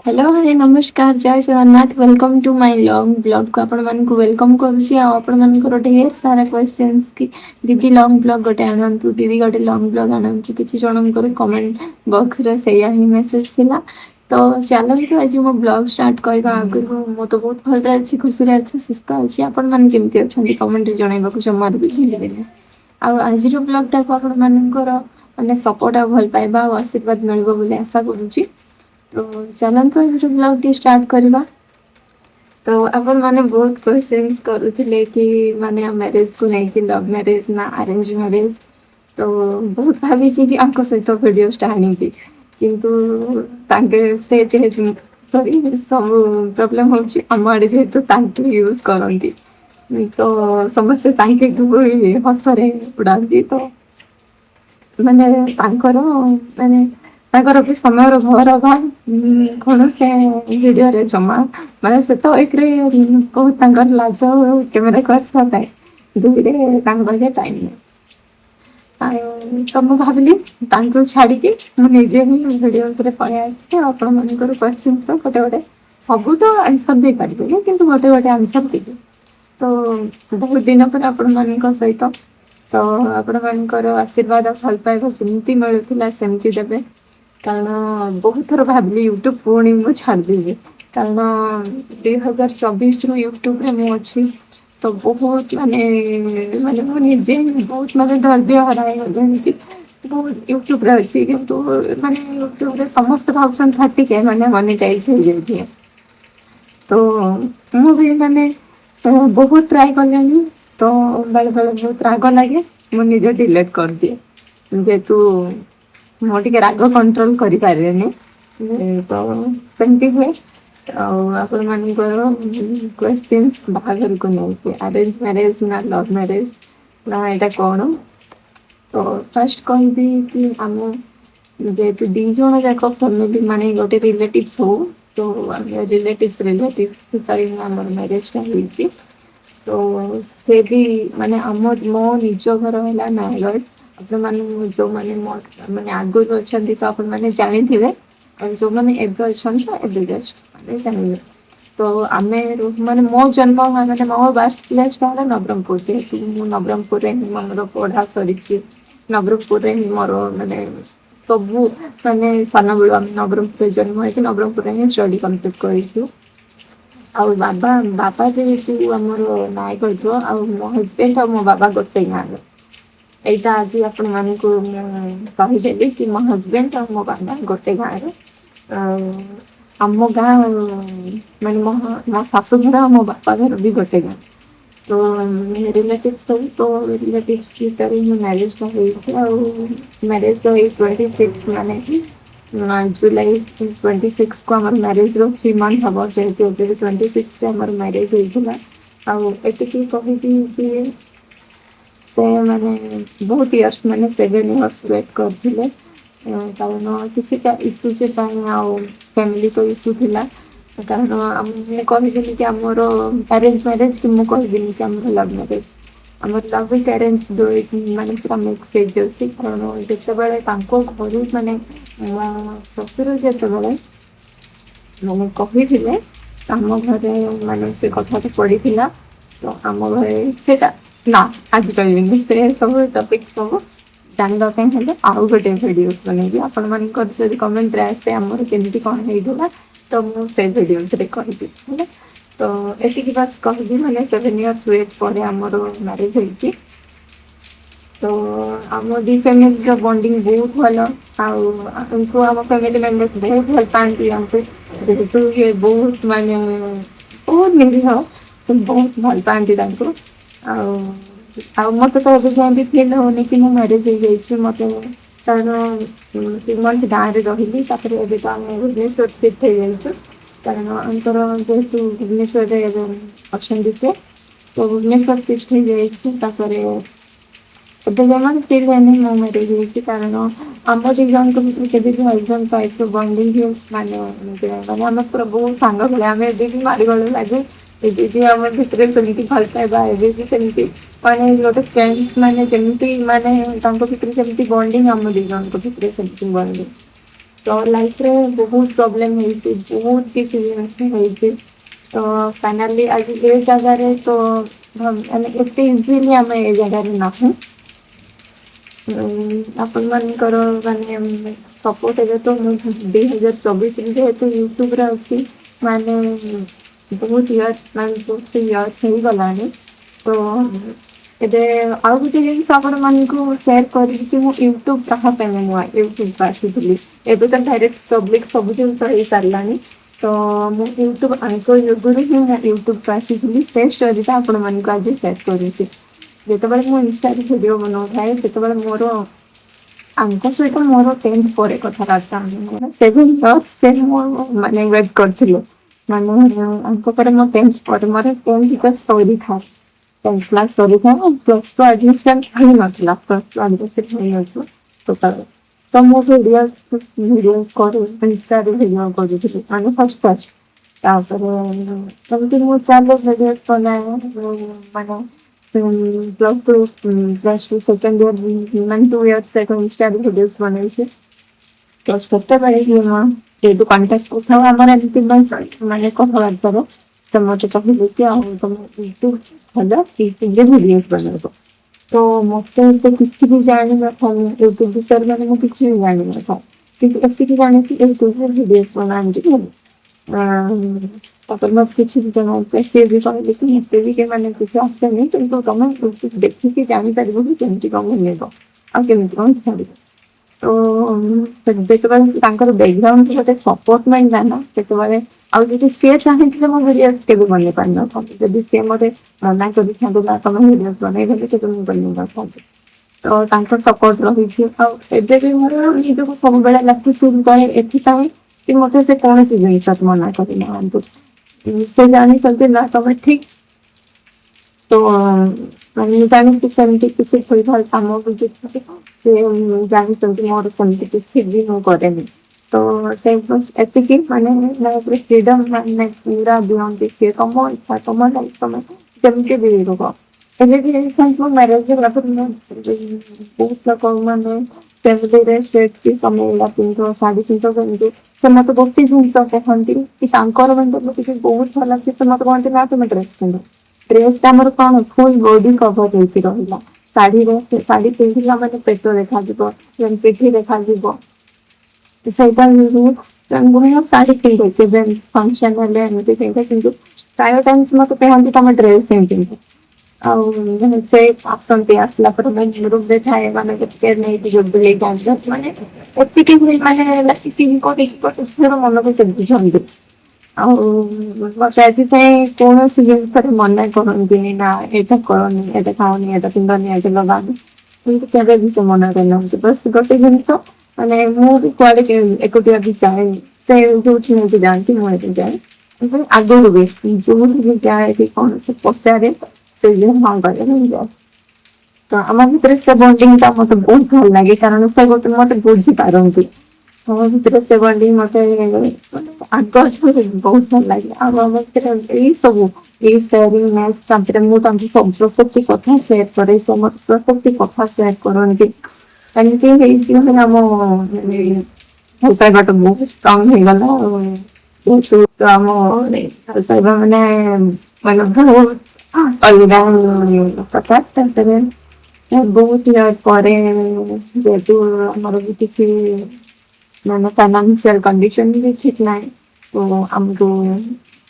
Hello hi नमस्कार जय Jagannath welcome to my long blog को आपण मानक वेलकम करुच्ची आपण मानकर ढेर सारा क्वेश्चंस की दीदी लॉन्ग ब्लॉग गोटे आनंतु दीदी गोटे लॉन्ग ब्लॉग आनंतु किसी जनकर कमेंट बॉक्स रे सेया ही मेसेज थिला तो चलतु आज मो ब्लॉग स्टार्ट करबा आगु मो तो बहुत भल अच्छी खुशी रे अच्छी सुस्थ अच्छी आपण मान केमती अछंती कमेंट रे जणाइबा को जमार भी भूलिबेनी आ आज रो ब्लॉग टा को आपण मानकर माने सपोर्ट आ भल पाइबा आ आशीर्वाद मिलबो बोली आशा करूची तो चलतु आज ब्लॉग टी स्टार्ट करवा तो अपन माने बहुत क्वेश्चंस करूथिले कि माने मैरिज को नहीं कि लव मैरिज ना अरेंज मैरिज तो बहुत भाभी कि आंको सहित वीडियो स्टार्टिंग भी किंतु तांके से जे सॉरी सब प्रॉब्लम होची हम आडे जेतु तांके यूज करंती तो समस्त तांके ही हसरे उड़ाती तो ମାନେ ତାଙ୍କର ମାନେ ତାଙ୍କର ବି ସମୟର ଘର ବା କୌଣସି ଭିଡ଼ିଓରେ ଜମା ମାନେ ସେତ ଏକରେ ବହୁତ ତାଙ୍କର ଲାଜ କ୍ୟାମେରାକୁ ଆସିବା ପାଇଁ ଦୁଇରେ ତାଙ୍କ ପାଖେ ଟାଇମ୍ ନାହିଁ ଆଉ ତ ମୁଁ ଭାବିଲି ତାଙ୍କୁ ଛାଡ଼ିକି ମୁଁ ନିଜେ ହିଁ ଭିଡ଼ିଓସରେ ପଳେଇ ଆସିକି ଆପଣମାନଙ୍କର କ୍ୱେଶ୍ଚିନ୍ସର ଗୋଟେ ଗୋଟେ ସବୁ ତ ଆନ୍ସର୍ ଦେଇପାରିବିନି କିନ୍ତୁ ଗୋଟେ ଗୋଟେ ଆନ୍ସର୍ ଦେବି ତ ବହୁତ ଦିନ ପରେ ଆପଣମାନଙ୍କ ସହିତ ତ ଆପଣମାନଙ୍କର ଆଶୀର୍ବାଦ ଭଲ ପାଇବା ଯେମିତି ମିଳୁଥିଲା ସେମିତି ଦେବେ କାରଣ ବହୁତ ଥର ଭାବିଲି ୟୁଟ୍ୟୁବ୍ ପୁଣି ମୁଁ ଛାଡ଼ିଦେବି କାରଣ 2024ରୁ ୟୁଟ୍ୟୁବରେ ମୁଁ ଅଛି ତ ବହୁତ ମାନେ ମାନେ ମୁଁ ନିଜେ ବହୁତ ମାନେ ଧୈର୍ଯ୍ୟ ହରାଇଗଲିଣି କି ବହୁତ ୟୁଟ୍ୟୁବରେ ଅଛି କିନ୍ତୁ ମାନେ ୟୁଟ୍ୟୁବରେ ସମସ୍ତେ ଭାବୁଛନ୍ତି 30K ମାନେ ମନିଟାଇଜ୍ ହେଇଯାଇଥିବେ ତ ମୁଁ ବି ମାନେ ବହୁତ ଟ୍ରାଏ କଲିଣି ତ ବେଳେବେଳେ ବହୁତ ରାଗ ଲାଗେ ମୁଁ ନିଜେ ଡିଲିଟ୍ କରିଦିଏ ଯେହେତୁ ମୁଁ ଟିକେ ରାଗ କଣ୍ଟ୍ରୋଲ କରିପାରେନି ତ ସେମିତି ହୁଏ ଆଉ ଆପଣମାନଙ୍କର କ୍ୱେଶ୍ଚିନ୍ସ ବାହାଘରକୁ ନେଇକି ଆରେଞ୍ଜ ମ୍ୟାରେଜ ନା ଲଭ୍ ମ୍ୟାରେଜ ନା ଏଇଟା କ'ଣ ତ ଫାର୍ଷ୍ଟ କହିବି କି ଆମ ଯେହେତୁ ଦି ଜଣ ଯାକ ଫ୍ୟାମିଲି ମାନେ ଗୋଟେ ରିଲେଟିଭ୍ସ ହଉ ତ ଆମେ ରିଲେଟିଭ୍ସ ଭିତରେ ହିଁ ଆମର ମ୍ୟାରେଜଟା ହେଇଛି ତ ସେ ବି ମାନେ ଆମ ମୋ ନିଜ ଘର ହେଲା ନୟାଗଡ଼ ଆପଣମାନେ ଯେଉଁମାନେ ମୋ ମାନେ ଆଗରୁ ଅଛନ୍ତି ତ ଆପଣମାନେ ଜାଣିଥିବେ ଆଉ ଯେଉଁମାନେ ଏବେ ଅଛନ୍ତି ତ ଏବେ ଜଷ୍ଟ ମାନେ ଜାଣିବେ ତ ଆମେ ମାନେ ମୋ ଜନ୍ମ ମାନେ ମୋ ବାର୍ଥ ପ୍ଲେସ୍ଟା ହେଲା ନବରଙ୍ଗପୁର ଯେହେତୁ ମୁଁ ନବରଙ୍ଗପୁରରେ ହିଁ ଆମର ପଢ଼ା ସରିଛି ନବରଙ୍ଗପୁରରେ ହିଁ ମୋର ମାନେ ସବୁ ମାନେ ସାନବେଳୁ ଆମେ ନବରଙ୍ଗପୁରରେ ଜନ୍ମ ହେଇକି ନବରଙ୍ଗପୁରରେ ହିଁ ଷ୍ଟଡି କମ୍ପ୍ଲିଟ୍ କରିଛୁ ଆଉ ବାବା ଯେହେତୁ ଆମର ନୟାଗଡ଼ର ଆଉ ମୋ ହଜବେଣ୍ଡ ଆଉ ମୋ ବାବା ଗୋଟେ ଗାଁର ଏଇଟା ଆଜି ଆପଣମାନଙ୍କୁ ମୁଁ କହିଦେଲି କି ମୋ ହଜବେଣ୍ଡ ଆଉ ମୋ ବାବା ଗୋଟେ ଗାଁର ଆଉ ଆମ ଗାଁ ମାନେ ମୋ ଶାଶୁଘର ଆଉ ମୋ ବାପା ଘର ବି ଗୋଟେ ଗାଁ ତ ରିଲେଟିଭ୍ସ ସବୁ ତ ରିଲେଟିଭ୍ସ ଭିତରେ ହିଁ ମ୍ୟାରେଜଟା ହେଇଛି ଆଉ ମ୍ୟାରେଜ ତ ଏଇ 26 ମାନେ ଜୁଲାଇ 26କୁ ଆମର ମ୍ୟାରେଜର 3 month ହେବ ଯେହେତୁ ଏବେ 26ରେ ଆମର ମ୍ୟାରେଜ ହେଇଥିଲା ଆଉ ଏତିକି କହିବି କି ସେ ମାନେ ବହୁତ ଇୟର୍ସ ମାନେ 7 years ୱେଟ୍ କରିଥିଲେ କାରଣ କିଛିଟା ଇସ୍ୟୁ ପାଇଁ ଆଉ ଫ୍ୟାମିଲି ତ ଇସ୍ୟୁ ଥିଲା କାରଣ ମୁଁ କହିବିନି କି ଆମର ଆରେଞ୍ଜ ମ୍ୟାରେଜ କି ମୁଁ କହିବିନି କି ଆମର ଲଭ୍ ମ୍ୟାରେଜ ଆମର ଲଭ୍ ୱିଥ୍ ଆରେଞ୍ଜ ଦୁଇ ମାନେ ପୁରା ମିକ୍ସ ହେଇଯାଉଛି କାରଣ ଯେତେବେଳେ ତାଙ୍କ ଘରୁ ମାନେ ମୋ ଶ୍ୱଶୁର ଯେତେବେଳେ ମାନେ କହିଥିଲେ ଆମ ଘରେ ମାନେ ସେ କଥାଟା ପଡ଼ିଥିଲା ତ ଆମ ଘରେ ସେଇଟା ନା ଆଜି କହିବିନି ସେ ସବୁ ଟପିକ୍ ସବୁ ଜାଣିବା ପାଇଁ ହେଲେ ଆଉ ଗୋଟେ ଭିଡ଼ିଓସ୍ ବନେଇବି ଆପଣମାନଙ୍କର ଯଦି କମେଣ୍ଟରେ ଆସେ ଆମର କେମିତି କ'ଣ ହେଇଥିଲା ତ ମୁଁ ସେ ଭିଡ଼ିଓସରେ କହିବି ହେଲା ତ ଏତିକି ବାସ୍ କହିବି ମାନେ 7 years ୱେଟ୍ ପରେ ଆମର ମ୍ୟାରେଜ ହେଇଛି ତ ଆମ ଦି ଫ୍ୟାମିଲିର ବଣ୍ଡିଙ୍ଗ ବହୁତ ଭଲ ଆଉ ଆମକୁ ଆମ ଫ୍ୟାମିଲି ମେମ୍ବର୍ସ ବହୁତ ଭଲ ପାଆନ୍ତି ଆମକୁ ଯେହେତୁ ବହୁତ ମାନେ ବହୁତ ନିରୀହ ସେ ବହୁତ ଭଲ ପାଆନ୍ତି ତାଙ୍କୁ ଆଉ ଆଉ ମୋତେ ତ ଏବେ ଯାଏଁ ବି ଫିଲ୍ ହେଉନି କି ମୁଁ ମ୍ୟାରେଜ ହେଇଯାଇଛି ମୋତେ କାରଣ 3 month ଗାଁରେ ରହିଲି ତାପରେ ଏବେ ତ ଆମେ ଭୁବନେଶ୍ୱର ସିଫ୍ଟ ହେଇଯାଇଛୁ କାରଣ ଆଙ୍କର ଯେହେତୁ ଭୁବନେଶ୍ୱରରେ ଏବେ ଅଛନ୍ତି ସେ ତ ଭୁବନେଶ୍ୱର ସିଫ୍ଟ ହେଇଯାଇଛି ତାପରେ ଏବେ ଯାଏଁ ମୋତେ ଫିଲ୍ ହେଇନି ମୁଁ ମ୍ୟାରେଜ ହେଇଛି କାରଣ ଆମ ଦି ଜଣଙ୍କ ଭିତରେ କେବେ ବି ହଜବେଣ୍ଡ ୱାଇଫ୍ର ବଣ୍ଡିଙ୍ଗ ମାନେ ମାନେ ଆମେ ପୁରା ବହୁତ ସାଙ୍ଗ ଭଳିଆ ଆମେ ଏବେ ବି ମାରିଗୋଳ ଲାଗୁ ଏବେ ବି ଆମ ଭିତରେ ସେମିତି ଭଲ ପାଇବା ଏବେ ବି ସେମିତି ମାନେ ଗୋଟେ ଫ୍ରେଣ୍ଡସ୍ ମାନେ ଯେମିତି ମାନେ ତାଙ୍କ ଭିତରେ ସେମିତି ବଣ୍ଡିଙ୍ଗ ଆମ ଦି ଜଣଙ୍କ ଭିତରେ ସେମିତି ବଣ୍ଡିଙ୍ଗ तो लाइफ रे बहुत प्रॉब्लम होती बहुत किसी होती तो फाइनली आज ये जगह तो हम एते इजीली आम ए जगह ना आपण मानकर माने सपोर्ट ଏବେ ତ ମୁଁ 2024 ଯେହେତୁ ୟୁଟ୍ୟୁବରେ ଅଛି ମାନେ ବହୁତ ଇୟର୍ ମାନେ ବହୁତ ଇୟର୍ସ ହେଇଗଲାଣି ତ ଏବେ ଆଉ ଗୋଟେ ଜିନିଷ ଆପଣମାନଙ୍କୁ ସେୟାର କରିବି କି ମୁଁ ୟୁଟ୍ୟୁବ କାହା ପାଇଁ ନୂଆ ୟୁଟ୍ୟୁବକୁ ଆସିଥିଲି ଏବେ ତ ଡାଇରେକ୍ଟ ପବ୍ଲିକ ସବୁ ଜିନିଷ ହେଇସାରିଲାଣି ତ ମୁଁ ୟୁଟ୍ୟୁବ ଆଙ୍କ ଯୋଗୁରୁ ହିଁ ମୁଁ ୟୁଟ୍ୟୁବକୁ ଆସିଥିଲି ସେ ଷ୍ଟୋରିଟା ଆପଣମାନଙ୍କୁ ଆଜି ସେୟାର କରୁଛି ଯେତେବେଳେ ମୁଁ ଇନଷ୍ଟାରେ ଭିଡ଼ିଓ ବନାଉଥାଏ ସେତେବେଳେ ମୋର ଆଙ୍କ ସହିତ ମୋର 10th ପରେ କଥାବାର୍ତ୍ତା ମୋର 7 years ସେ ମୁଁ ମାନେ ୱେଟ୍ କରିଥିଲୁ ମାନେ ଆଙ୍କ ପରେ ମୋ 10th ପରେ ମୋର 10th କ୍ଲାସ୍ ସରିଥାଏ 10th କ୍ଲାସ୍ ସରିଥାଏ ପ୍ଲସ୍ ଟୁ ଆଡମିସନ୍ ହେଇନଥିଲା ପ୍ଲସ୍ ଟୁ ଆଡମିସନ୍ ହେଇନଥିଲା ସକାଳେ ତ ମୁଁ ଭିଡ଼ିଓ କରୁ ଇନଷ୍ଟାରେ ଭିଡ଼ିଓ କରୁଥିଲି ମାନେ ଫାଷ୍ଟ ତାପରେ ଏମିତି ମୁଁ ଚାଲେ ଭିଡ଼ିଓ ବନାଏ ମାନେ ପ୍ଲସ୍ ଟୁ ସେକେଣ୍ଡ ଇୟର ମାନେ 2 years ସେକେଣ୍ଡ ଇନଷ୍ଟାରେ ଭିଡ଼ିଓସ୍ ବନେଇଛି ତ ସେତେବେଳେ ହିଁ ମୁଁ ଯେହେତୁ କଣ୍ଟାକ୍ଟ ଉଠାଉ ଆମର ଏମିତି ମାନେ କଥାବାର୍ତ୍ତାର ସେ ମତେ କହିଲେ କି ଆଉ ତମେ ୟୁଟ୍ୟୁବ ଭଲ ୟୁଟ୍ୟୁବରେ ଭିଡ଼ିଓସ୍ ବନେଇବ ତ ମତେ ଏତେ କିଛି ବି ଜାଣିନଥାଏ ୟୁଟ୍ୟୁବ ବିଷୟରେ ମାନେ ମୁଁ କିଛି ବି ଜାଣିନଥାଏ କିନ୍ତୁ ଏତିକି ଜାଣିଛି ୟୁଟ୍ୟୁବରେ ଭିଡ଼ିଓସ୍ ବନାନ୍ତି ତାପରେ ମତେ କିଛି ବି ଜଣାଉଥିଲେ ସିଏ ବି କହିଲେ କି ମତେ ବି ମାନେ କିଛି ଆସେନି କିନ୍ତୁ ତମେ ୟୁଟ୍ୟୁବ ଦେଖିକି ଜାଣିପାରିବ କି କେମିତି କଣ ବନେଇବ ଆଉ କେମିତି କଣ ଛାଡ଼ିବ ତ ଯେତେବେଳେ ତାଙ୍କର ବ୍ୟାକଗ୍ରାଉଣ୍ଡ ଗୋଟେ ସପୋର୍ଟ ମିଳିଲା ନା ସେତେବେଳେ ଆଉ ଯଦି ସିଏ ଚାହିଁଥିଲେ ମୋ ଭିଡ଼ିଓସ୍ କେବେ ବନେଇ ପାରିନଥାନ୍ତି ଯଦି ସିଏ ମତେ ମନା କରିଥାନ୍ତେ ନା ତମେ ଭିଡ଼ିଓସ୍ ବନେଇଦେଲେ କେବେ ମୁଁ ବନେଇ ନଥାନ୍ତି ତ ତାଙ୍କର ସପୋର୍ଟ ରହିଛି ଆଉ ଏବେ ବି ମୋର ନିଜକୁ ସବୁବେଳେ ଲାଗୁଛି ଏଥିପାଇଁ କି ମତେ ସେ କୌଣସି ଜିନିଷ ମନା କରିନାହାନ୍ତି ସେ ଜାଣିଛନ୍ତି ନା ତମେ ଠିକ ତ ମାନେ ଜାଣିକି ସେମିତି କିଛି ଭୁଲ ଭଲ କାମ ବି ସେ ଜାଣିଛନ୍ତି ମୋର ସେମିତି କିଛି ବି ମୁଁ କରେନି ତ ସେ ଏତିକି ମାନେ ମୋ ଉପରେ ଫ୍ରିଡମ ମାନେ ପୁରା ଦିଅନ୍ତି ସିଏ ତମ ଇଚ୍ଛା ତମ ଲାଇଫ ତମେ କେମିତି ବି ରୁହ ଏବେ ବି ରିସେଣ୍ଟ ମୋ ମ୍ୟାରେଜ ହେଲା ପରେ ମୁଁ ବହୁତ ଲୋକ ମାନେ ଫ୍ୟାମିଲିରେ ସେଟ୍ କି ସମୟ ପିନ୍ଧ ଶାଢୀ ପିନ୍ଧ ସେମିତି ସେ ମତେ ଗୋଟେ ଜିନିଷ କହନ୍ତି କି ତାଙ୍କର ମାନେ ଟିକେ ବହୁତ ଭଲ କି ସେ ମତେ କହନ୍ତି ନା ତମେ ଡ୍ରେସ ପିନ୍ଧ ଡ୍ରେସଟା ଆମର କଣ ଫୁଲ ବଡି କଭର ହେଇକି ରହିଲା ଶାଢୀରେ ଶାଢୀ ପିନ୍ଧିଲା ମାନେ ପେଟ ଦେଖାଯିବ ପିଠି ଦେଖାଯିବ ସେଇଟା ଶାଢୀ ପିନ୍ଧେ କେବେ ଫଙ୍କସନ ହେଲେ ଏମିତି ପିନ୍ଧେ କିନ୍ତୁ ପ୍ରାୟ ଟାଇମ୍ସ ମତେ କହନ୍ତି ତମେ ଡ୍ରେସ ହିଁ ପିନ୍ଧ ଆଉ ସେ ଆସନ୍ତି ଆସିଲା ପରେ ରୁମରେ ଥାଏ ମାନେ ଟିକେ ନେଇକି ବୁଲେଇଥାନ୍ତି ମାନେ ଏତିକି ମାନେ ମନକୁ ସେ ବୁଝନ୍ତି ଆଉ ମତେ ଆଜିଯାଏଁ କୌଣସି ଜିନିଷରେ ମନା କରନ୍ତିନି ନା ଏଇଟା କରନି ଏଇଟା ଖାଅନି ଏଇଟା ପିନ୍ଧନି ଏଇଟା ଲଗାନି କିନ୍ତୁ କେବେ ବି ସେ ମନା କରିନାହାନ୍ତି ବାସ୍ ଗୋଟେ ଜିନିଷ ମାନେ ମୁଁ ବି କୁଆଡେ ଏକୁଟିଆ ବି ଯାଏନି ସେ ଯୋଉଠି ନେଇକି ଯାଆନ୍ତି ମୁଁ ଏଠି ଯାଏ ଆଗରୁ ବି ଯୋଉଠି ବି ଯାଏ କି କଣ ସେ ପଚାରେ ସେ ହଁ କରେ ଯାଏ ତ ଆମ ଭିତରେ ସେ ବଣ୍ଡିଙ୍ଗଟା ମତେ ବହୁତ ଭଲ ଲାଗେ କାରଣ ସେ ଗୋଟେ ମତେ ବୁଝିପାରନ୍ତି ଆମ ଭିତରେ ସେ ବଣ୍ଡିଙ୍ଗ ମତେ ଆଗଠୁ ବହୁତ ଭଲ ଲାଗେ ଆଉ ଆମ ଭିତରେ ଏଇ ସବୁ ଏଇ ସେୟାରିଂ ତାପରେ ମୁଁ ତାଙ୍କୁ ପ୍ରତ୍ୟେକଟି କଥା ସେୟାର କରେ ସେ ମତେ ପ୍ରତ୍ୟେକଟି କଥା ସେୟାର କରନ୍ତି ଏମିତି ହେଇକି ଆମ ଭଲ ପାଇବାଟା ବହୁତ ଷ୍ଟ୍ରଙ୍ଗ ହେଇଗଲା ଆଉ ଆମ ଭଲ ପାଇବା ମାନେ ମାନେ ବହୁତ ଅଲଗା କଥା ତାପରେ ବହୁତ ଇୟର୍ସ ପରେ ଯେହେତୁ ଆମର ବି କିଛି ମାନେ ଫାଇନାନ୍ସିଆଲ କଣ୍ଡିସନ ବି ଠିକ ନାହିଁ ତ ଆମକୁ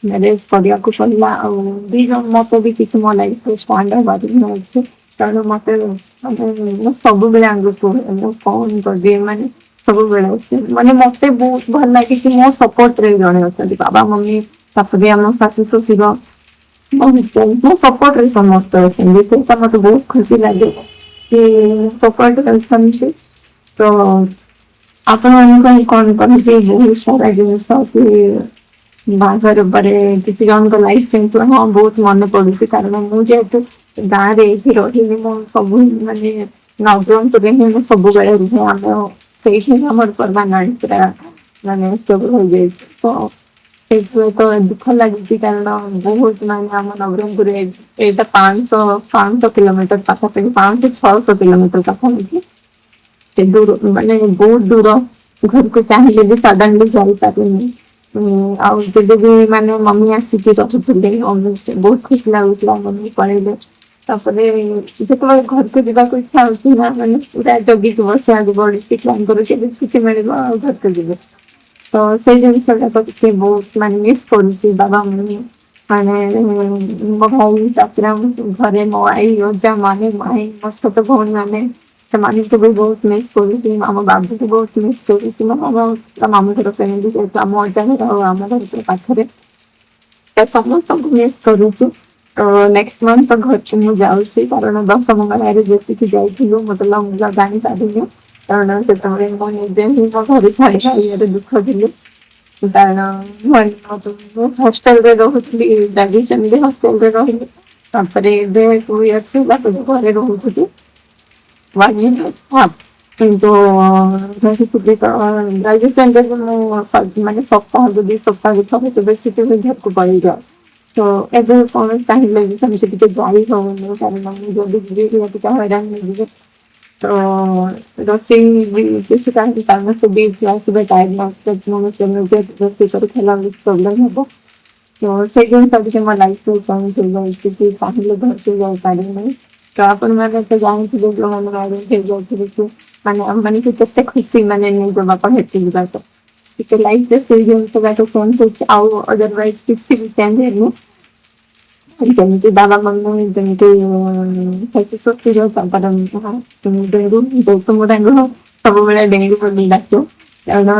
ମ୍ୟାରେଜ କରିବାକୁ ପଡିଲା ଆଉ ଦି ଜଣ ମତେ ବି କିଛି ମୋ ଲାଇଫରେ ଷ୍ଟାଣ୍ଡ ହବାର ଅଛି କାରଣ ମତେ ମାନେ ମୁଁ ସବୁବେଳେ ଆଗକୁ ମୁଁ କଣ କରିବି ମାନେ ସବୁବେଳେ ମାନେ ମତେ ବହୁତ ଭଲ ଲାଗେ କି ମୋ ସପୋର୍ଟରେ ଜଣେ ଅଛନ୍ତି ବାବା ମମି ତାପରେ ଆମ ଶାଶୁ ଶ୍ୱଶୁର ମୋ ସପୋର୍ଟରେ ସମସ୍ତେ ଅଛନ୍ତି ସେଇଟା ମତେ ବହୁତ ଖୁସି ଲାଗେ କି ସପୋର୍ଟ ଅଛନ୍ତି ତ ଆପଣମାନଙ୍କ ପାଇଁ କଣ କହିବି ବହୁତ ସାରା ଜିନିଷ କି ବାହାଘର ପରେ କିଛି ଜଣଙ୍କ ଲାଇଫ କିନ୍ତୁ ହଁ ବହୁତ ମନେ ପଡୁଛି କାରଣ ମୁଁ ଯେହେତୁ ଗାଁରେ ଏଇଠି ରହିଲି ମୁଁ ସବୁ ମାନେ ନବରଙ୍ଗପୁରରେ ହିଁ ମୁଁ ସବୁବେଳେ ରୁହେ ଆମ ସେଇଠି ଆମର ପରମାନେଣ୍ଟ ପୁରା ମାନେ ସବୁ ହେଇଯାଇଛି ତ ସେଇଥିପାଇଁ ତ ଦୁଃଖ ଲାଗୁଛି କାରଣ ବହୁତ ମାନେ ଆମ ନବରଙ୍ଗପୁରରେ ଏଇଟା 500 କିଲୋମିଟର ପାଖାପାଖି 500-600 କିଲୋମିଟର ପାଖାପାଖି ସେ ଦୂର ମାନେ ବହୁତ ଦୂର ଘରକୁ ଚାହିଁଲେ ବି ସଡନଲି ଯାଇପାରୁନି। ଆଉ ଯେବେ ବି ମାନେ ମମି ଆସିକି ରହୁଥିଲେ ବହୁତ ଖୁସି ଲାଗୁଥିଲା ମମି ପଳେଇଲେ। ତାପରେ ଯେତେବେଳେ ଘରକୁ ଯିବାକୁ ଇଚ୍ଛା ହଉଛି ନା ମାନେ ପୁରା ଜଗିକି ବସିବାକୁ ପଡୁଛି ଛୁଆଙ୍କର କେବେ ଛୁଟି ମିଳିବ ଆଉ ଘରକୁ ଯିବୁ। ତ ସେଇ ଜିନିଷଟା ତ ଟିକେ ବହୁତ ମାନେ ମିସ୍ କରୁଛି ବାବା ମମି ମାନେ ମୋ ଭାଇ ତାପରେ ଆମ ଘରେ ମୋ ଆଈ ଅଜା ମାନେ ମାଇଁ ମୋ ଛୋଟ ଭଉଣୀ ମାନେ ସେମାନଙ୍କୁ ବି ବହୁତ ମିସ୍ କରୁଛି ଆମ ବାବୁକୁ ବହୁତ ମିସ୍ କରୁଛି ମୋ ମାମା ତା ମାମୁଁ ଘର ଫ୍ୟାମିଲି ଯେହେତୁ ଆମ ଅଜା ଘର ଆଉ ଆମ ଘର ପୁରା ପାଖରେ ତ ସମସ୍ତଙ୍କୁ ମିସ୍ କରୁଛୁ। ତ ନେକ୍ସଟ ମନ୍ଥ ତ ଘରକୁ ମୁଁ ଯାଉଛି କାରଣ ଦଶ ମଙ୍ଗଳାରେ ଯେତିକି ଯାଇଥିଲୁ ମତେ ଲଙ୍ଗ ଜାଣି ସାରିନି କାରଣ ସେତେବେଳେ ମୁଁ ନିଜେ ହିଁ ମୋ ଘରେ ଛାଡିବା ଇଏରେ ଦୁଃଖ ଥିଲି। କାରଣ ମୁଁ ହଷ୍ଟେଲରେ ରହୁଥିଲି ଗ୍ରାଜୁଏସନ ବି ହଷ୍ଟେଲରେ ରହିଲି। ତାପରେ ଏବେ 2 years ହେଲା ସବୁ ଘରେ ରହୁଥିଲି। କିନ୍ତୁ ରହିଥିଲି ତ ଗ୍ରାଜୁଏସନରେ ବି ମୁଁ ମାନେ ସପ୍ତାହକୁ 2 ସପ୍ତାହକୁ ଥରେ କେବେ ଛୁଟି ହେଲେ ଘରକୁ ପଳେଇଯାଏ। ତ ଏବେ କଣ ଚାହିଁଲେ ବି ସେମିତି ଟିକେ ଯାଇ ହଉନି କାରଣ ମୁଁ ଯଦି ଯିବି ଟିକେ ହଇରାଣ ହେଇଯିବି। ତ ରୋଷେଇ ବି ବେଶୀ କାହିଁକି କାରଣ ସେ ବି ଆସିବେ ଟାଇମ୍ ରୋଷେଇ କରି ଖାଇଲା ବେଳକୁ ପ୍ରୋବ୍ଲେମ ହବ। ତ ସେଇ ଜିନିଷ ଟିକେ ମୋ ଲାଇଫରେ ଚେଞ୍ଜ ହେଇଯାଇଛି କି ଚାହିଁଲେ ଘରକୁ ଯାଇପାରିବିନି। ତ ଆପଣମାନେ ତ ଜାଣିଥିବେ ଯୋଉମାନେ ମ୍ୟାରେଜ ହେଇଯାଇଥିବେ କି ମାନେ ଆମମାନେ କି କେତେ ଖୁସି ମାନେ ନିଜ ବାପା ଘରକୁ ଯିବାକୁ। ଟିକେ ଲାଇଫରେ ସେଇ ଜିନିଷ ଯାକ ଚେଞ୍ଜ ହେଇଛି ଆଉ ଅଦରୱାଇଜ କିଛି ବି ଚେଞ୍ଜ ହେଇନି। ଯେମିତି ବାବା ମମି ଯେମିତି ଶାଶୁ ଶଶୁର ତାଙ୍କର ତାଙ୍କୁ ସବୁବେଳେ ଡେଙ୍ଗୁ ବୋଲି ଡାକେ କାରଣ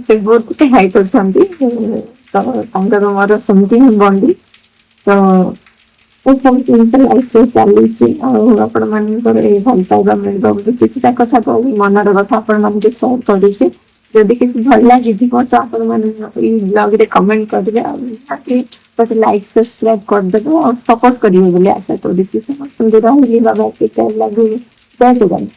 ସେ ବହୁତ ଟିକେ ହାଇଟ୍ ଅଛନ୍ତି। ତ ତାଙ୍କର ମୋର ସେମିତି ହିଁ ବଣ୍ଡିଙ୍ଗ ତ ଏସବୁ ଜିନିଷ ଲାଇଫରେ ଚାଲିଛି ଆଉ ଆପଣ ମାନଙ୍କର ଏଇ ଭଲ ପାଇବା ମିଳିବ ବୋଲି କିଛିଟା କଥା କହୁ ମନର କଥା ଆପଣ ମାନଙ୍କୁ ସେୟାର କରୁଛି। ଯଦି କିଛି ଭଲ ଲାଗିଥିବ ତ ଆପଣ ମାନେ ଏଇ ବ୍ଲଗରେ କମେଣ୍ଟ କରିବେ ଆଉ ଗୋଟେ ଲାଇକ୍ ସବସ୍କ୍ରାଇବ କରିଦେବେ ଆଉ ସପୋର୍ଟ କରିବେ ବୋଲି ଆଶା କରୁଛି ସମସ୍ତଙ୍କୁ ରହିଲି ବାବା ଜୟ ଜଗନ୍ନାଥ।